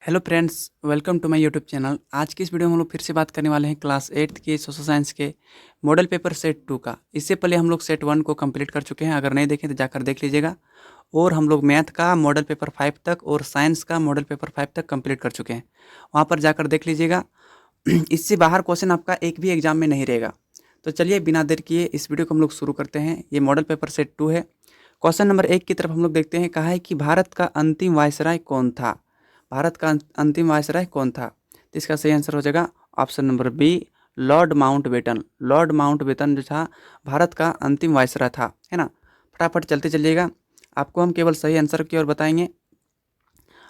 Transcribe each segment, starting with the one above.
Hello friends, welcome to my YouTube channel. आज की इस वीडियो में हम लोग फिर से बात करने वाले हैं क्लास 8th के सोशल साइंस के मॉडल पेपर सेट 2 का। इससे पहले हम लोग सेट 1 को कंप्लीट कर चुके हैं, अगर नहीं देखें तो जाकर देख लीजिएगा। और हम लोग मैथ का मॉडल पेपर 5 तक और साइंस का मॉडल पेपर 5 तक कंप्लीट कर चुके हैं, वहाँ पर जाकर देख लीजिएगा। इससे बाहर क्वेश्चन आपका एक भी एग्जाम में नहीं रहेगा। तो चलिए बिना देर किए इस वीडियो को हम लोग शुरू करते हैं। ये मॉडल पेपर सेट 2 है। क्वेश्चन नंबर 1 की तरफ हम लोग देखते हैं। कहा है कि भारत का अंतिम वायसराय कौन था? भारत का अंतिम वायसराय कौन था? तो इसका सही आंसर हो जाएगा option number B, Lord Mountbatten. Lord Mountbatten जो था भारत का अंतिम वायसराय था, है ना। फटाफट चलते चलिएगा, आपको हम केवल सही आंसर की ओर बताएंगे।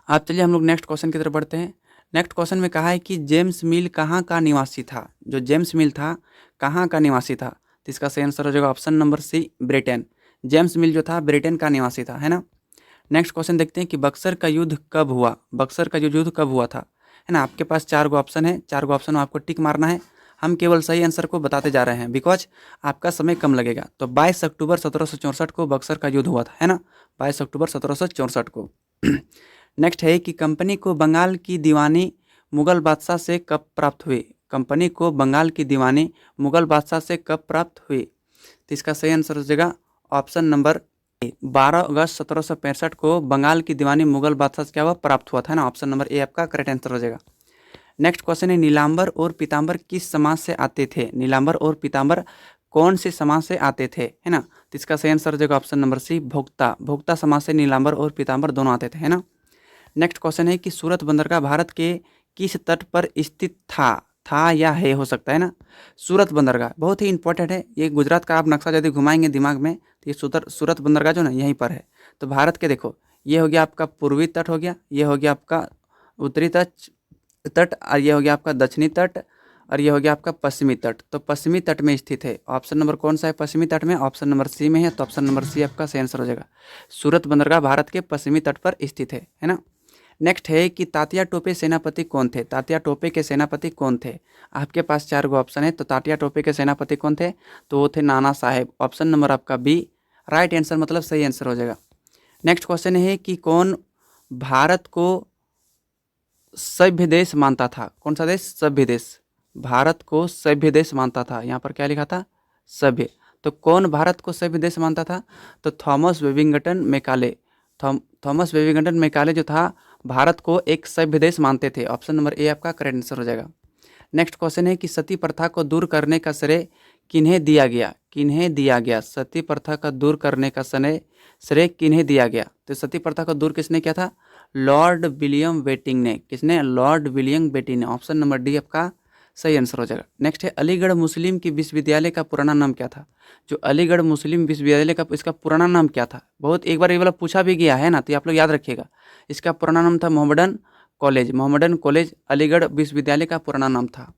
आप चलिए हम लोग नेक्स्ट क्वेश्चन की तरफ बढ़ते हैं। नेक्स्ट क्वेश्चन में कहा है कि जेम्स मिल कहाँ का निवासी था? जो जेम्स मिल था कहाँ का निवासी था? तो इसका सही आंसर हो जाएगा option number C, Britain. James Mill जो था ब्रिटेन का निवासी था, है ना। नेक्स्ट क्वेश्चन देखते हैं कि बक्सर का युद्ध कब हुआ? बक्सर का जो युद्ध कब हुआ था, है ना। आपके पास 4 गो ऑप्शन है, 4 गो ऑप्शन में आपको टिक मारना है। हम केवल सही आंसर को बताते जा रहे हैं बिकॉज आपका समय कम लगेगा। तो 22 अक्टूबर 1764 को बक्सर का युद्ध हुआ था, है ना। 22 अक्टूबर 1764 को। नेक्स्ट है कि कंपनी को बंगाल की दीवानी मुगल बादशाह से कब प्राप्त हुई? कंपनी को बंगाल की दीवानी मुगल बादशाह से कब प्राप्त हुई? तो इसका सही आंसर हो जाएगा ऑप्शन नंबर 12 अगस्त 1765 को बंगाल की दीवानी मुगल बादशाह से क्या हुआ? प्राप्त हुआ था ना। ऑप्शन नंबर ए आपका करेक्ट आंसर हो जाएगा। नेक्स्ट क्वेश्चन है नीलांबर और पीतांबर किस समाज से आते थे? नीलांबर और पीतांबर कौन से समाज से आते थे, है ना। तो इसका सही आंसर हो जाएगा ऑप्शन नंबर सी, भोक्ता। भोक्ता समाज से नीलांबर और पीतांबर दोनों आते थे, है ना। नेक्स्ट क्वेश्चन है कि सूरत बंदरगाह भारत के किस तट पर स्थित था या है, हो सकता है ना। सूरत बंदरगाह बहुत ही इंपॉर्टेंट है। ये गुजरात का आप नक्शा यदि घुमाएंगे दिमाग में तो ये सूरत बंदरगाह जो ना यहीं पर है। तो भारत के देखो, ये हो गया आपका पूर्वी तट हो गया, ये हो गया आपका उत्तरी तट और ये हो गया आपका दक्षिणी तट और ये हो गया आपका पश्चिमी तट। तो पश्चिमी तट में स्थित है। ऑप्शन नंबर कौन सा है पश्चिमी तट में? ऑप्शन नंबर सी में है। तो ऑप्शन नंबर सी आपका सही आंसर हो जाएगा। सूरत बंदरगाह भारत के पश्चिमी तट पर स्थित है ना। नेक्स्ट है कि तात्या टोपे सेनापति कौन थे? तात्या टोपे के सेनापति कौन थे? आपके पास 4 गो ऑप्शन है। तो तात्या टोपे के सेनापति कौन थे? तो वो थे नाना साहेब। ऑप्शन नंबर आपका बी राइट आंसर, मतलब सही आंसर हो जाएगा। नेक्स्ट क्वेश्चन है कि कौन भारत को सभ्य देश मानता था? कौन सा देश? सभ्य देश। भारत को सभ्य देश मानता था। यहाँ पर क्या लिखा था? सभ्य। तो कौन भारत को सभ्य देश मानता था? तो Thomas Wellington Macaulay. Thomas Wellington Macaulay जो था भारत को एक सभ्य देश मानते थे। ऑप्शन नंबर ए आपका करेक्ट आंसर हो जाएगा। नेक्स्ट क्वेश्चन है कि सती प्रथा को दूर करने का श्रेय किन्हें दिया गया? किन्हें दिया गया? सती प्रथा का दूर करने का श्रेय किन्हें दिया गया? तो सती प्रथा को दूर किसने किया था? लॉर्ड विलियम बेटिंग ने। किसने? लॉर्ड विलियम बेटिंग ने। ऑप्शन नंबर डी आपका सही आंसर हो जाएगा। नेक्स्ट है अलीगढ़ मुस्लिम की विश्वविद्यालय का पुराना नाम क्या था? जो अलीगढ़ मुस्लिम विश्वविद्यालय का इसका पुराना नाम क्या था? बहुत एक बार ये वाला पूछा भी गया है ना, तो आप लोग याद रखिएगा। इसका पुराना नाम था Mohammedan college. Mohammedan college Aligarh विश्वविद्यालय का पुराना नाम था।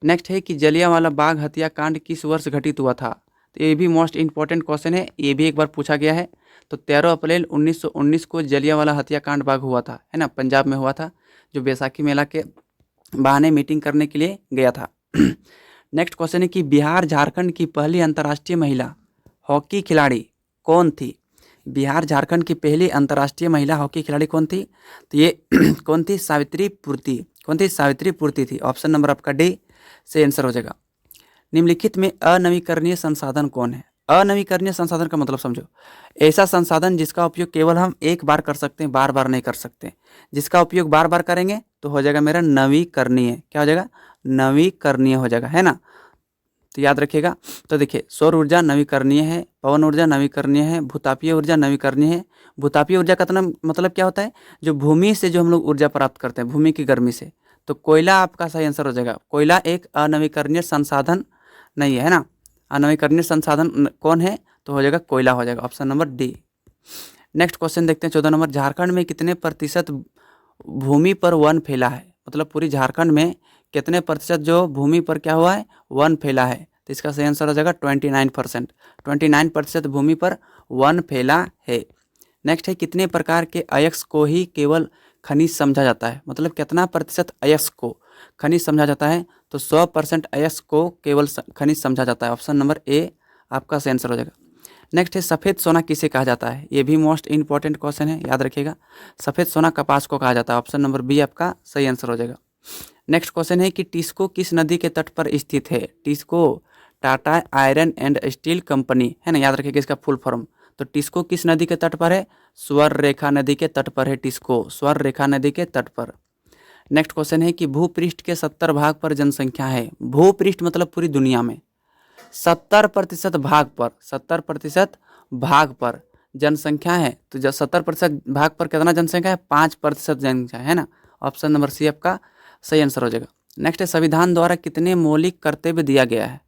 नेक्स्ट है कि जलियांवाला बाग हत्याकांड किस वर्ष घटित हुआ था? तो ये भी मोस्ट इंपॉर्टेंट क्वेश्चन है, ये भी एक बार पूछा गया है। तो 13 अप्रैल 1919 को जलियांवाला हत्याकांड बाग हुआ था, है ना। पंजाब में हुआ था, जो बैसाखी मेला के बहाने मीटिंग करने के लिए गया था। नेक्स्ट क्वेश्चन है कि बिहार झारखंड की पहली अंतर्राष्ट्रीय महिला हॉकी खिलाड़ी कौन थी? बिहार झारखंड की पहली अंतर्राष्ट्रीय महिला हॉकी खिलाड़ी कौन थी? तो ये कौन थी? सावित्री पूर्ति। कौन थी? सावित्री पूर्ति थी। ऑप्शन नंबर आपका डी से आंसर हो जाएगा। निम्नलिखित में अनवीकरणीय संसाधन कौन है? अनवीकरणीय संसाधन का मतलब समझो, ऐसा संसाधन जिसका उपयोग केवल हम एक बार कर सकते हैं, बार बार नहीं कर सकते। जिसका उपयोग बार बार करेंगे तो हो जाएगा मेरा नवीकरणीय। क्या हो जाएगा? नवीकरणीय हो जाएगा, है ना। तो याद रखिएगा। तो देखिए, सौर ऊर्जा नवीकरणीय है, पवन ऊर्जा नवीकरणीय है, भूतापीय ऊर्जा नवीकरणीय है। भूतापीय ऊर्जा का मतलब क्या होता है? जो भूमि से जो हम लोग ऊर्जा प्राप्त करते हैं, भूमि की गर्मी से। तो कोयला आपका सही आंसर हो जाएगा। कोयला एक अनवीकरणीय संसाधन नहीं है ना। अनवीकरणीय संसाधन कौन है? तो हो जाएगा कोयला, हो जाएगा option number D. Next question देखते हैं 14 नंबर। झारखंड में कितने प्रतिशत भूमि पर वन फैला है? मतलब पूरी झारखंड में कितने प्रतिशत जो भूमि पर क्या हुआ है? वन फैला है। तो इसका सही आंसर हो जाएगा 29%। 29% भूमि पर वन फैला है। नेक्स्ट है कितने प्रकार के अयस्क को ही केवल खनिज समझा जाता है? मतलब कितना प्रतिशत अयस्क को खनिज समझा जाता है? तो 100% अयस्क को केवल खनिज समझा जाता है। ऑप्शन नंबर ए आपका सही आंसर हो जाएगा। नेक्स्ट है सफ़ेद सोना किसे कहा जाता है, ये भी मोस्ट इंपॉर्टेंट क्वेश्चन है, याद रखिएगा। सफ़ेद सोना कपास को कहा जाता है, ऑप्शन नंबर बी आपका सही आंसर हो जाएगा। नेक्स्ट क्वेश्चन है कि टिस्को किस नदी के तट पर स्थित है। TISCO Tata iron and steel company है ना, याद रखिएगा इसका फुल फॉर्म। तो टिस्को किस नदी के तट पर है, स्वर्ण रेखा नदी के तट पर है टिस्को, स्वर्ण रेखा नदी के तट पर। नेक्स्ट क्वेश्चन है कि भूपृष्ठ के 70 भाग पर जनसंख्या है। भूपृष्ठ मतलब पूरी दुनिया में 70% भाग पर, 70% भाग पर जनसंख्या है। तो जब 70% भाग पर कितना जनसंख्या है, 5% जनसंख्या है ना, ऑप्शन नंबर सी आपका सही आंसर हो जाएगा। नेक्स्ट है संविधान द्वारा कितने मौलिक कर्तव्य दिया गया है।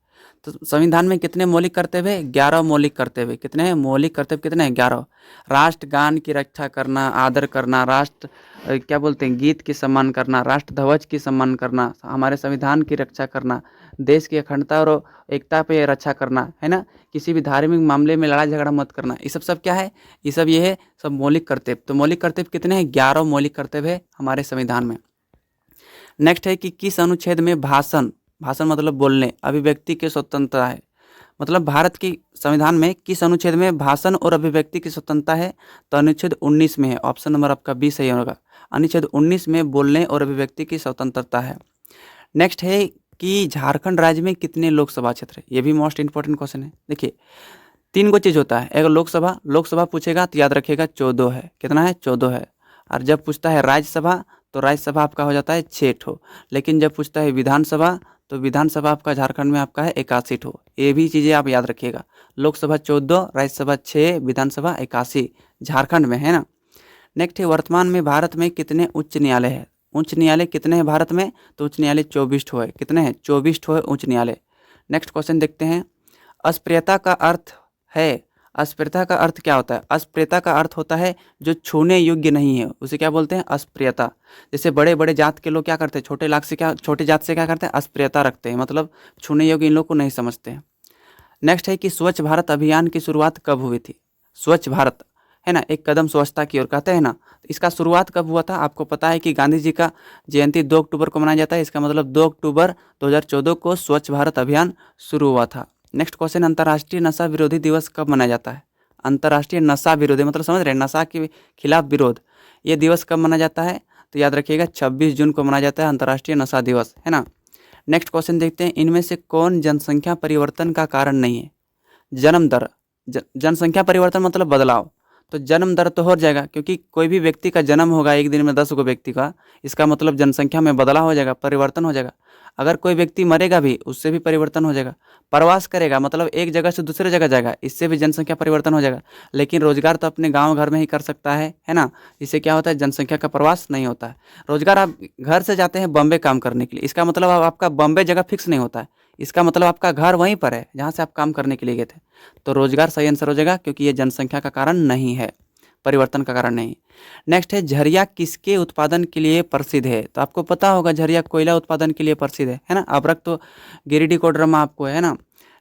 तो संविधान में कितने मौलिक कर्तव्य है, 11 मौलिक कर्तव्य। कितने हैं मौलिक कर्तव्य, कितने हैं 11। राष्ट्रगान की रक्षा करना, आदर करना, राष्ट्र क्या बोलते हैं गीत की सम्मान करना, राष्ट्र ध्वज की सम्मान करना, हमारे संविधान की रक्षा करना, देश की अखंडता और एकता पे रक्षा करना है ना, किसी भी धार्मिक मामले में लड़ाई झगड़ा मत करना। ये सब क्या है, ये है सब मौलिक कर्तव्य। तो मौलिक कर्तव्य कितने हैं, 11 मौलिक कर्तव्य है हमारे संविधान में। नेक्स्ट है कि किस अनुच्छेद में भाषण, भाषण मतलब बोलने, अभिव्यक्ति की स्वतंत्रता है। मतलब भारत की संविधान में किस अनुच्छेद में भाषण और अभिव्यक्ति की स्वतंत्रता है, तो अनुच्छेद 19 में है, ऑप्शन नंबर आपका बी सही होगा। अनुच्छेद 19 में बोलने और अभिव्यक्ति की स्वतंत्रता है। नेक्स्ट है कि झारखंड राज्य में कितने लोकसभा क्षेत्र है, ये भी मोस्ट इंपॉर्टेंट क्वेश्चन है। देखिए 3 चीज़ होता है, एक लोकसभा पूछेगा तो याद रखिएगा 14 है, कितना है 14 है। और जब पूछता है राज्यसभा तो राज्यसभा आपका हो जाता है 6 ठो। लेकिन जब पूछता है विधानसभा तो विधानसभा आपका झारखंड में आपका है 81 ठो। ये भी चीज़ें आप याद रखिएगा, लोकसभा 14, राज्यसभा 6, विधानसभा 81 झारखंड में है ना। नेक्स्ट है वर्तमान में भारत में कितने उच्च न्यायालय है। उच्च न्यायालय कितने हैं भारत में, तो उच्च न्यायालय 24 ठो है। कितने हैं 24 ठो है उच्च न्यायालय। नेक्स्ट क्वेश्चन देखते हैं, अस्प्रियता का अर्थ है, अस्प्रियता का अर्थ क्या होता है। अस्प्रियता का अर्थ होता है जो छूने योग्य नहीं है, उसे क्या बोलते हैं अस्प्रियता। जैसे बड़े बड़े जात के लोग क्या करते हैं, छोटे जात से क्या करते हैं अस्प्रियता रखते हैं, मतलब छूने योग्य इन लोग को नहीं समझते हैं। नेक्स्ट है कि स्वच्छ भारत अभियान की शुरुआत कब हुई थी। स्वच्छ भारत है ना, एक कदम स्वच्छता की ओर कहते हैं ना, इसका शुरुआत कब हुआ था, आपको पता है कि गांधी जी का जयंती 2 अक्टूबर को मनाया जाता है। इसका मतलब 2 अक्टूबर 2014 को स्वच्छ भारत अभियान शुरू हुआ था। नेक्स्ट क्वेश्चन, अंतर्राष्ट्रीय नशा विरोधी दिवस कब मनाया जाता है। अंतर्राष्ट्रीय नशा विरोधी मतलब समझ रहे हैं, नशा के खिलाफ विरोध, ये दिवस कब मनाया जाता है, तो याद रखिएगा 26 जून को मनाया जाता है अंतर्राष्ट्रीय नशा दिवस है ना। नेक्स्ट क्वेश्चन देखते हैं, इनमें से कौन जनसंख्या परिवर्तन का कारण नहीं है। जन्म दर, जनसंख्या परिवर्तन मतलब बदलाव, तो जन्म दर तो हो जाएगा, क्योंकि कोई भी व्यक्ति का जन्म होगा एक दिन में 10 गो व्यक्ति का, इसका मतलब जनसंख्या में बदलाव हो जाएगा, परिवर्तन हो जाएगा। अगर कोई व्यक्ति मरेगा भी उससे भी परिवर्तन हो जाएगा। प्रवास करेगा मतलब एक जगह से दूसरे जगह जाएगा, इससे भी जनसंख्या परिवर्तन हो जाएगा। लेकिन रोजगार तो अपने गांव घर में ही कर सकता है ना, इससे क्या होता है जनसंख्या का प्रवास नहीं होता है। रोजगार आप घर से जाते हैं बॉम्बे काम करने के लिए, इसका मतलब आपका बॉम्बे जगह फिक्स नहीं होता है, इसका मतलब आपका घर वहीं पर है जहाँ से आप काम करने के लिए गए थे। तो रोजगार सही आंसर हो जाएगा, क्योंकि ये जनसंख्या का कारण नहीं है, परिवर्तन का कारण नहीं। नेक्स्ट है झरिया किसके उत्पादन के लिए प्रसिद्ध है। तो आपको पता होगा झरिया कोयला उत्पादन के लिए प्रसिद्ध है ना। अभ्रक तो गिरिडीह कोडरमा आपको है ना।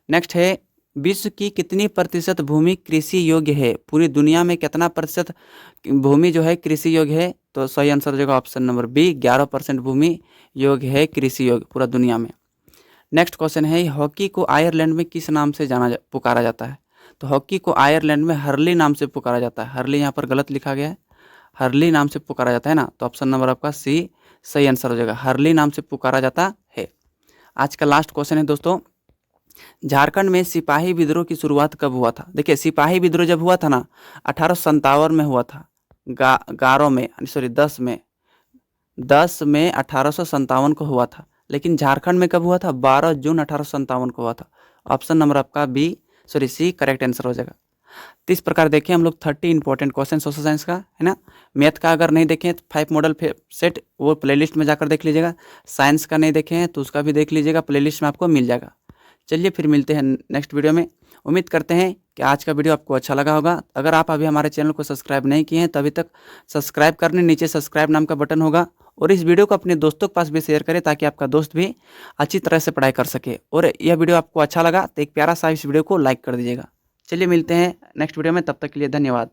नेक्स्ट है विश्व की कितनी प्रतिशत भूमि कृषि योग्य है। पूरी दुनिया में कितना प्रतिशत भूमि जो है कृषि योग्य है, तो सही आंसर हो जाएगा ऑप्शन नंबर बी, 11% भूमि योग्य है कृषि योग्य पूरा दुनिया में। नेक्स्ट क्वेश्चन है हॉकी को आयरलैंड में किस नाम से पुकारा जाता है। तो हॉकी को आयरलैंड में हर्ली नाम से पुकारा जाता है। हर्ली यहाँ पर गलत लिखा गया है, हर्ली नाम से पुकारा जाता है ना, तो ऑप्शन नंबर आपका सी सही आंसर हो जाएगा, हर्ली नाम से पुकारा जाता है। आज का लास्ट क्वेश्चन है दोस्तों, झारखंड में सिपाही विद्रोह की शुरुआत कब हुआ था। देखिए सिपाही विद्रोह जब हुआ था ना 1857 में हुआ था, 10 में 1857 को हुआ था। लेकिन झारखंड में कब हुआ था, 12 जून 1857 को हुआ था। ऑप्शन नंबर आपका सी करेक्ट आंसर हो जाएगा। तो इस प्रकार देखें हम लोग 30 इंपॉर्टेंट क्वेश्चन सोशल साइंस का है ना। मैथ का अगर नहीं देखें तो 5 मॉडल सेट वो प्लेलिस्ट में जाकर देख लीजिएगा। साइंस का नहीं देखें तो उसका भी देख लीजिएगा, प्लेलिस्ट में आपको मिल जाएगा। चलिए फिर मिलते हैं नेक्स्ट वीडियो में। उम्मीद करते हैं कि आज का वीडियो आपको अच्छा लगा होगा। अगर आप अभी हमारे चैनल को सब्सक्राइब नहीं किए हैं तो अभी तक सब्सक्राइब करने नीचे सब्सक्राइब नाम का बटन होगा, और इस वीडियो को अपने दोस्तों के पास भी शेयर करें ताकि आपका दोस्त भी अच्छी तरह से पढ़ाई कर सके। और यह वीडियो आपको अच्छा लगा तो एक प्यारा सा इस वीडियो को लाइक कर दीजिएगा। चलिए मिलते हैं नेक्स्ट वीडियो में, तब तक के लिए धन्यवाद।